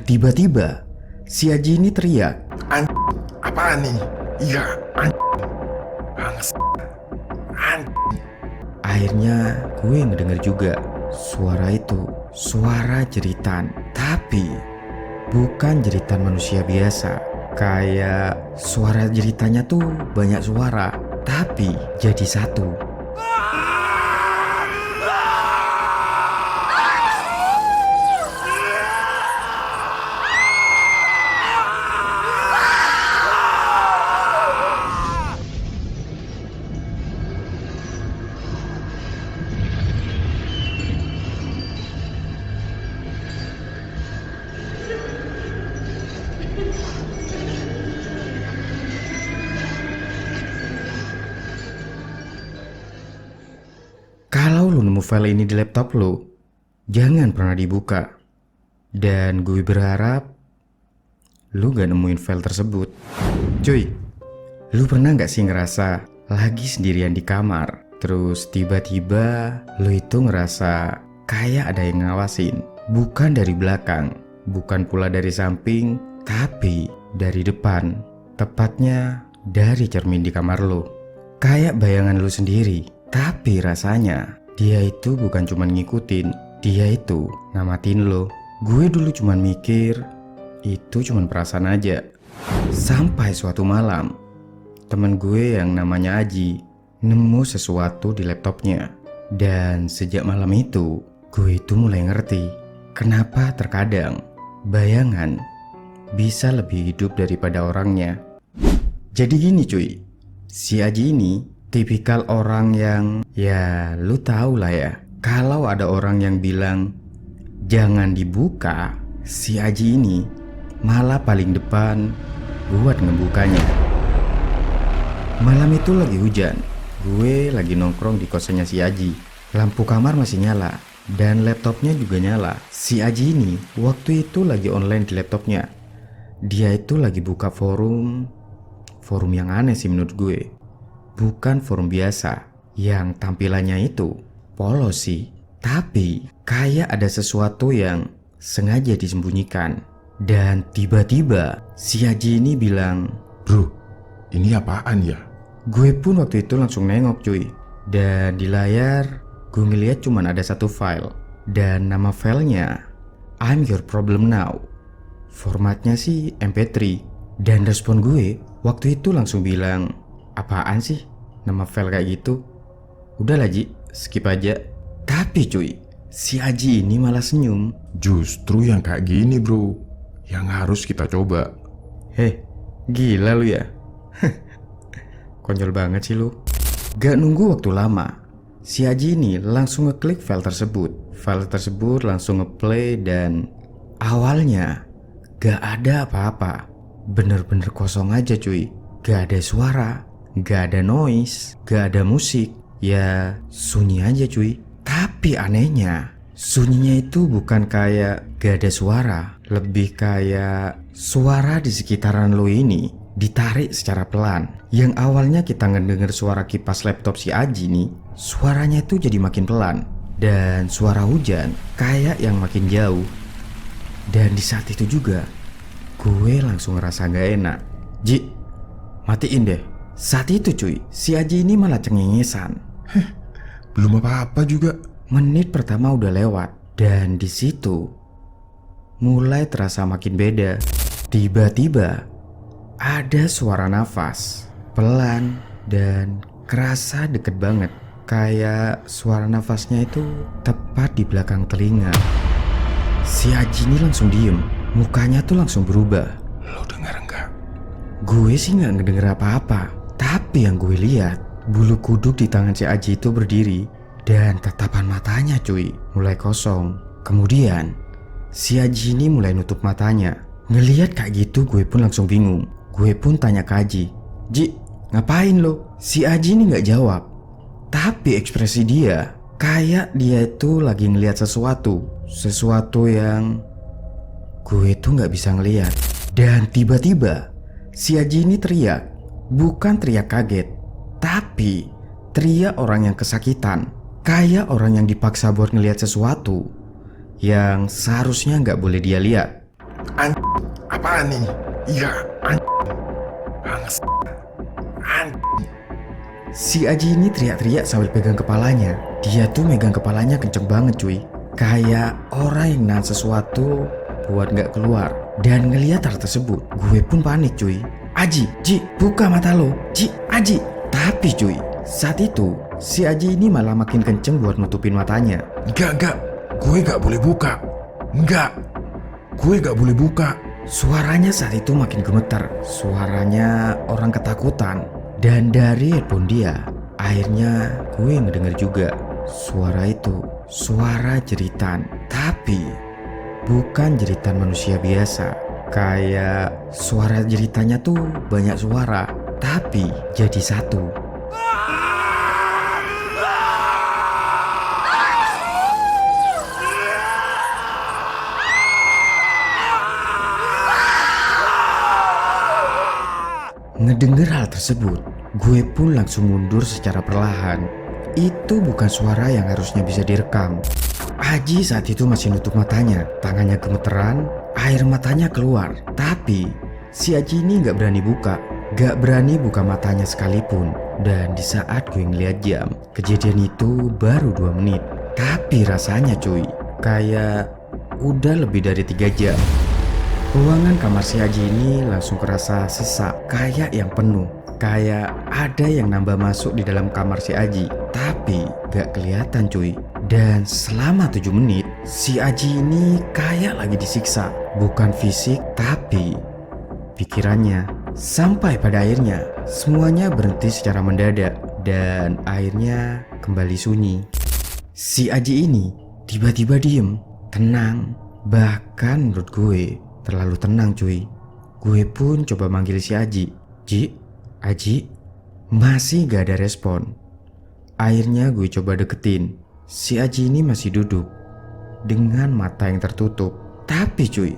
tiba-tiba si Aji ini teriak. Apaan nih? Iya, Akhirnya gue ngedenger juga suara itu, suara jeritan. Tapi bukan jeritan manusia biasa. Kayak suara jeritanya tuh banyak suara, tapi jadi satu. Kalau lu nemu file ini di laptop lu, jangan pernah dibuka. Dan gue berharap lu gak nemuin file tersebut. Cuy, lu pernah gak sih ngerasa lagi sendirian di kamar, terus tiba-tiba lu itu ngerasa kayak ada yang ngawasin? Bukan dari belakang, bukan pula dari samping, tapi dari depan. Tepatnya dari cermin di kamar lu. Kayak bayangan lu sendiri. Tapi rasanya dia itu bukan cuma ngikutin, dia itu ngamatin lo. Gue dulu cuma mikir itu cuma perasaan aja. Sampai suatu malam temen gue yang namanya Aji nemu sesuatu di laptopnya. Dan sejak malam itu gue itu mulai ngerti kenapa terkadang bayangan bisa lebih hidup daripada orangnya. Jadi gini cuy, si Aji ini tipikal orang yang, ya lu tau lah ya, kalau ada orang yang bilang jangan dibuka, si Aji ini malah paling depan buat ngebukanya. Malam itu lagi hujan, gue lagi nongkrong di kosannya si Aji. Lampu kamar masih nyala dan laptopnya juga nyala. Si Aji ini waktu itu lagi online di laptopnya. Dia itu lagi buka forum yang aneh sih menurut gue. Bukan forum biasa yang tampilannya itu polos sih, tapi kayak ada sesuatu yang sengaja disembunyikan. Dan tiba-tiba si Haji ini bilang, "Bro, ini apaan ya?" Gue pun waktu itu langsung nengok cuy. Dan di layar gue ngeliat cuman ada satu file. Dan nama filenya I'm Your Problem Now. Formatnya sih MP3. Dan respon gue waktu itu langsung bilang, apaan sih nama file kayak gitu? Udahlah Ji, skip aja. Tapi cuy, si Aji ini malah senyum. Justru yang kayak gini bro, yang harus kita coba. Heh, gila lu ya. Konyol banget sih lu. Gak nunggu waktu lama, si Aji ini langsung ngeklik file tersebut. File tersebut langsung ngeplay dan awalnya gak ada apa-apa. Bener-bener kosong aja cuy. Gak ada suara, gak ada noise, gak ada musik. Ya sunyi aja cuy. Tapi anehnya, sunyinya itu bukan kayak gak ada suara. Lebih kayak suara di sekitaran lo ini ditarik secara pelan. Yang awalnya kita ngedenger suara kipas laptop si Aji nih, suaranya itu jadi makin pelan. Dan suara hujan kayak yang makin jauh. Dan di saat itu juga gue langsung ngerasa gak enak. Ji, matiin deh. Saat itu cuy, si Aji ini malah cengengesan. Belum apa-apa juga. Menit pertama udah lewat. Dan di situ mulai terasa makin beda. Tiba-tiba ada suara nafas pelan dan kerasa deket banget. Kayak suara nafasnya itu tepat di belakang telinga. Si Aji ini langsung diem. Mukanya tuh langsung berubah. Lo dengar enggak? Gue sih gak ngedenger apa-apa. Tapi yang gue lihat, bulu kuduk di tangan si Aji itu berdiri. Dan tatapan matanya cuy mulai kosong. Kemudian si Aji ini mulai nutup matanya. Ngelihat kayak gitu gue pun langsung bingung. Gue pun tanya ke Aji, Ji, ngapain lo? Si Aji ini gak jawab. Tapi ekspresi dia kayak dia itu lagi ngelihat sesuatu. Sesuatu yang gue tuh gak bisa ngelihat. Dan tiba-tiba si Aji ini teriak. Bukan teriak kaget, tapi teriak orang yang kesakitan. Kayak orang yang dipaksa buat ngelihat sesuatu yang seharusnya gak boleh dia lihat. Apaan ini? Iya, Hangus. Si Aji ini teriak-teriak sambil pegang kepalanya. Dia tuh megang kepalanya kenceng banget cuy. Kayak orang yang nahan sesuatu buat gak keluar. Dan ngeliat hal tersebut, gue pun panik cuy. Aji, Ji, buka mata lo. Ji, Aji. Tapi cuy, saat itu si Aji ini malah makin kenceng buat nutupin matanya. Enggak. Gue gak boleh buka. Enggak. Gue gak boleh buka. Suaranya saat itu makin gemetar. Suaranya orang ketakutan. Dan dari headphone dia, akhirnya gue ngedenger juga suara itu. Suara jeritan. Tapi bukan jeritan manusia biasa. Kayak suara jeritanya tuh banyak suara, tapi jadi satu. Ngedenger hal tersebut, gue pun langsung mundur secara perlahan. Itu bukan suara yang harusnya bisa direkam. Aji saat itu masih nutup matanya, tangannya gemeteran, air matanya keluar. Tapi si Aji ini gak berani buka matanya sekalipun. Dan di saat gue ngeliat jam, kejadian itu baru 2 menit. Tapi rasanya cuy, kayak udah lebih dari 3 jam. Ruangan kamar si Aji ini langsung kerasa sesak, kayak yang penuh. Kayak ada yang nambah masuk di dalam kamar si Aji, tapi gak kelihatan cuy. Dan selama 7 menit, si Aji ini kayak lagi disiksa. Bukan fisik, tapi pikirannya. Sampai pada akhirnya, semuanya berhenti secara mendadak. Dan akhirnya kembali sunyi. Si Aji ini tiba-tiba diem, tenang. Bahkan menurut gue terlalu tenang cuy. Gue pun coba manggil si Aji. Ji, Aji. Masih gak ada respon. Akhirnya gue coba deketin. Si Aji ini masih duduk dengan mata yang tertutup. Tapi cuy,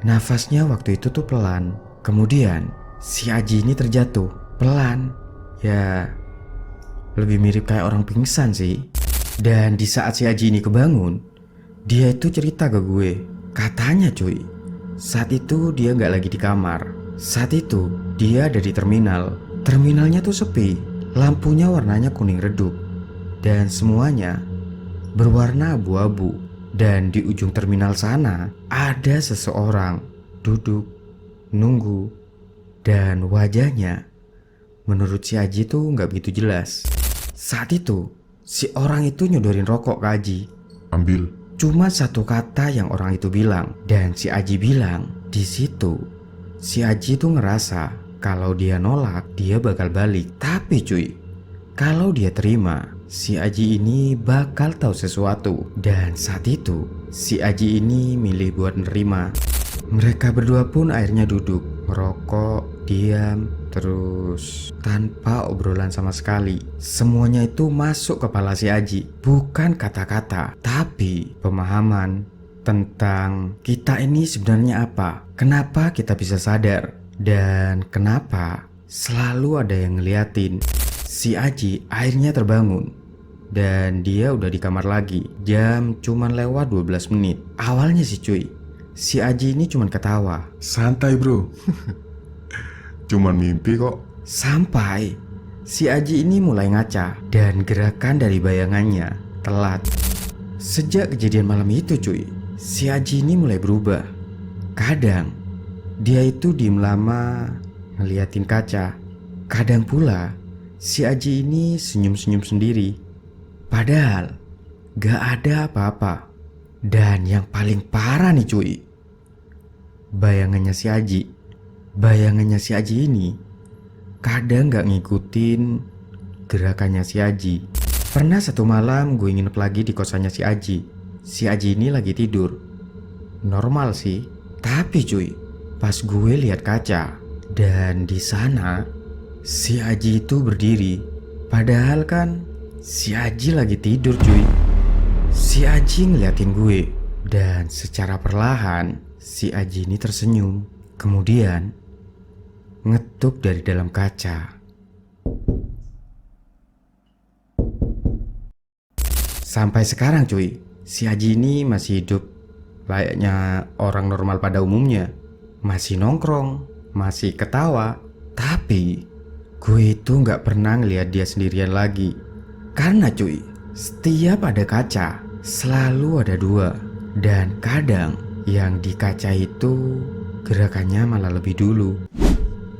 nafasnya waktu itu tuh pelan. Kemudian si Aji ini terjatuh pelan. Ya lebih mirip kayak orang pingsan sih. Dan di saat si Aji ini kebangun, dia itu cerita ke gue. Katanya cuy, saat itu dia gak lagi di kamar. Saat itu dia ada di terminal. Terminalnya tuh sepi. Lampunya warnanya kuning redup. Dan semuanya berwarna abu-abu. Dan di ujung terminal sana ada seseorang duduk, nunggu. Dan wajahnya menurut si Aji tuh gak begitu jelas. Saat itu si orang itu nyodorin rokok ke Aji. Ambil. Cuma satu kata yang orang itu bilang. Dan si Aji bilang, di situ si Aji tuh ngerasa kalau dia nolak, dia bakal balik. Tapi cuy, kalau dia terima, si Aji ini bakal tahu sesuatu. Dan saat itu si Aji ini milih buat nerima. Mereka berdua pun akhirnya duduk, merokok, diam, terus tanpa obrolan sama sekali. Semuanya itu masuk kepala si Aji. Bukan kata-kata, tapi pemahaman tentang kita ini sebenarnya apa. Kenapa kita bisa sadar, dan kenapa selalu ada yang ngeliatin. Si Aji akhirnya terbangun. Dan dia udah di kamar lagi. Jam cuman lewat 12 menit. Awalnya sih cuy, si Aji ini cuman ketawa. Santai bro. Cuman mimpi kok. Sampai si Aji ini mulai ngaca. Dan gerakan dari bayangannya telat. Sejak kejadian malam itu cuy, si Aji ini mulai berubah. Kadang dia itu diem lama ngeliatin kaca. Kadang pula si Aji ini senyum-senyum sendiri. Padahal gak ada apa-apa. Dan yang paling parah nih cuy, bayangannya si Aji ini kadang gak ngikutin gerakannya si Aji. Pernah satu malam gue nginep lagi di kosannya si Aji. Si Aji ini lagi tidur. Normal sih. Tapi cuy, pas gue lihat kaca, dan di sana si Aji itu berdiri. Padahal kan si Aji lagi tidur cuy. Si Aji ngeliatin gue. Dan secara perlahan si Aji ini tersenyum. Kemudian ngetuk dari dalam kaca. Sampai sekarang cuy, si Aji ini masih hidup. layaknya orang normal pada umumnya. Masih nongkrong, masih ketawa. Tapi gue itu gak pernah ngeliat dia sendirian lagi. Karena cuy, setiap ada kaca selalu ada dua. Dan kadang yang di kaca itu gerakannya malah lebih dulu.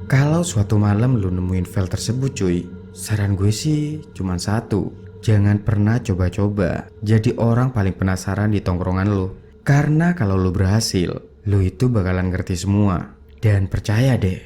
Kalau suatu malam lu nemuin file tersebut cuy, saran gue sih cuma satu. Jangan pernah coba-coba jadi orang paling penasaran di tongkrongan lu. Karena kalau lu berhasil, lu itu bakalan ngerti semua. Dan percaya deh,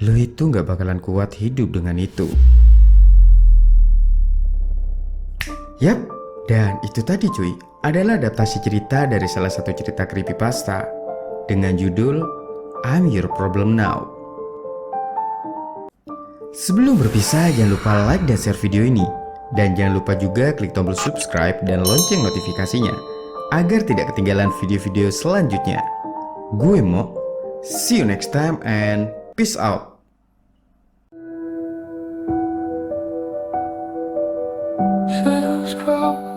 lu itu gak bakalan kuat hidup dengan itu. Yap, dan itu tadi cuy adalah adaptasi cerita dari salah satu cerita creepypasta dengan judul I'm Your Problem Now. Sebelum berpisah, jangan lupa like dan share video ini. Dan jangan lupa juga klik tombol subscribe dan lonceng notifikasinya agar tidak ketinggalan video-video selanjutnya. Gue Mo, see you next time and peace out. Shadows grow